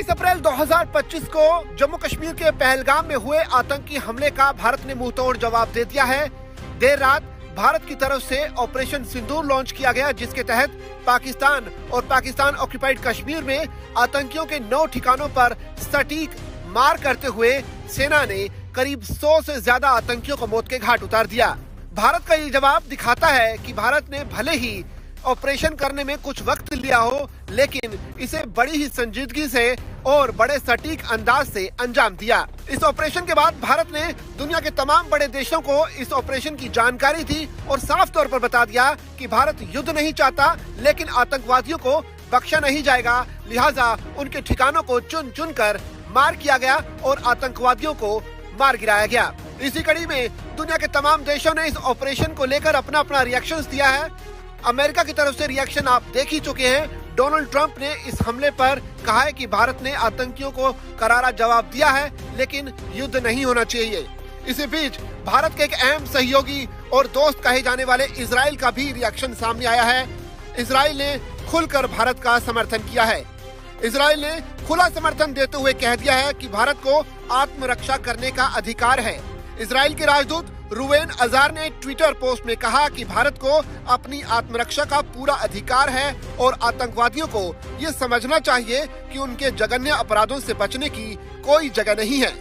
23 अप्रैल 2025 को जम्मू कश्मीर के पहलगाम में हुए आतंकी हमले का भारत ने मुंहतोड़ जवाब दे दिया है। देर रात भारत की तरफ से ऑपरेशन सिंदूर लॉन्च किया गया, जिसके तहत पाकिस्तान और पाकिस्तान ऑक्यूपाइड कश्मीर में आतंकियों के 9 ठिकानों पर सटीक मार करते हुए सेना ने करीब 100 से ज्यादा आतंकियों को मौत के घाट उतार दिया। भारत का ये जवाब दिखाता है कि भारत ने भले ही ऑपरेशन करने में कुछ वक्त लिया हो, लेकिन इसे बड़ी ही संजीदगी से और बड़े सटीक अंदाज से अंजाम दिया। इस ऑपरेशन के बाद भारत ने दुनिया के तमाम बड़े देशों को इस ऑपरेशन की जानकारी दी और साफ तौर पर बता दिया कि भारत युद्ध नहीं चाहता, लेकिन आतंकवादियों को बख्शा नहीं जाएगा। लिहाजा उनके ठिकानों को चुन चुन कर मार किया गया और आतंकवादियों को मार गिराया गया। इसी कड़ी में दुनिया के तमाम देशों ने इस ऑपरेशन को लेकर अपना अपना रिएक्शन दिया है। अमेरिका की तरफ से रिएक्शन आप देख ही चुके हैं। डोनाल्ड ट्रंप ने इस हमले पर कहा है कि भारत ने आतंकियों को करारा जवाब दिया है, लेकिन युद्ध नहीं होना चाहिए। इसी बीच भारत के एक अहम सहयोगी और दोस्त कहे जाने वाले इजराइल का भी रिएक्शन सामने आया है। इजराइल ने खुलकर भारत का समर्थन किया है। इजराइल ने खुला समर्थन देते हुए कह दिया है कि भारत को आत्मरक्षा करने का अधिकार है। इजराइल के राजदूत रूवेन अजार ने ट्विटर पोस्ट में कहा कि भारत को अपनी आत्मरक्षा का पूरा अधिकार है और आतंकवादियों को ये समझना चाहिए कि उनके जघन्य अपराधों से बचने की कोई जगह नहीं है।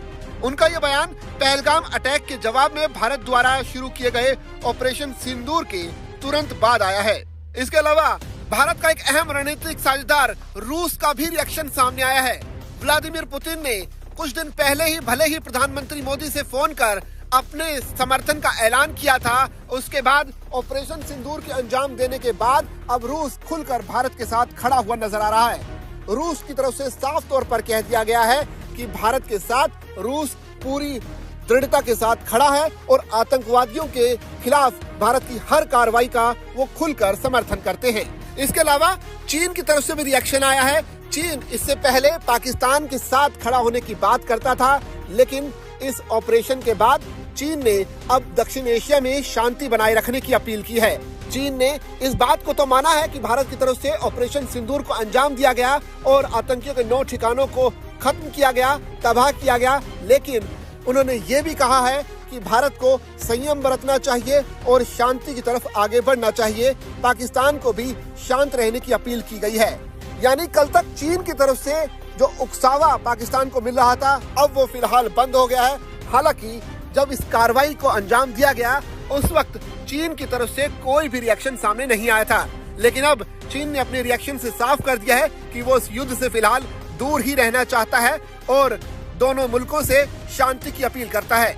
उनका ये बयान पहलगाम अटैक के जवाब में भारत द्वारा शुरू किए गए ऑपरेशन सिंदूर के तुरंत बाद आया है। इसके अलावा भारत का एक अहम रणनीतिक साझेदार रूस का भी रिएक्शन सामने आया है। व्लादिमीर पुतिन ने कुछ दिन पहले ही भले ही प्रधानमंत्री मोदी से फोन कर अपने समर्थन का ऐलान किया था, उसके बाद ऑपरेशन सिंदूर के अंजाम देने के बाद अब रूस खुलकर भारत के साथ खड़ा हुआ नजर आ रहा है। रूस की तरफ से साफ तौर पर कह दिया गया है कि भारत के साथ रूस पूरी दृढ़ता के साथ खड़ा है और आतंकवादियों के खिलाफ भारत की हर कार्रवाई का वो खुलकर समर्थन करते हैं। इसके अलावा चीन की तरफ से भी रिएक्शन आया है। चीन इससे पहले पाकिस्तान के साथ खड़ा होने की बात करता था, लेकिन इस ऑपरेशन के बाद चीन ने अब दक्षिण एशिया में शांति बनाए रखने की अपील की है। चीन ने इस बात को तो माना है कि भारत की तरफ से ऑपरेशन सिंदूर को अंजाम दिया गया और आतंकियों के 9 ठिकानों को खत्म किया गया, तबाह किया गया, लेकिन उन्होंने ये भी कहा है कि भारत को संयम बरतना चाहिए और शांति की तरफ आगे बढ़ना चाहिए। पाकिस्तान को भी शांत रहने की अपील की गई है। यानी कल तक चीन की तरफ से जो उकसावा पाकिस्तान को मिल रहा था, अब वो फिलहाल बंद हो गया है। हालांकि जब इस कार्रवाई को अंजाम दिया गया उस वक्त चीन की तरफ से कोई भी रिएक्शन सामने नहीं आया था, लेकिन अब चीन ने अपने रिएक्शन से साफ कर दिया है कि वो इस युद्ध से फिलहाल दूर ही रहना चाहता है और दोनों मुल्कों से शांति की अपील करता है।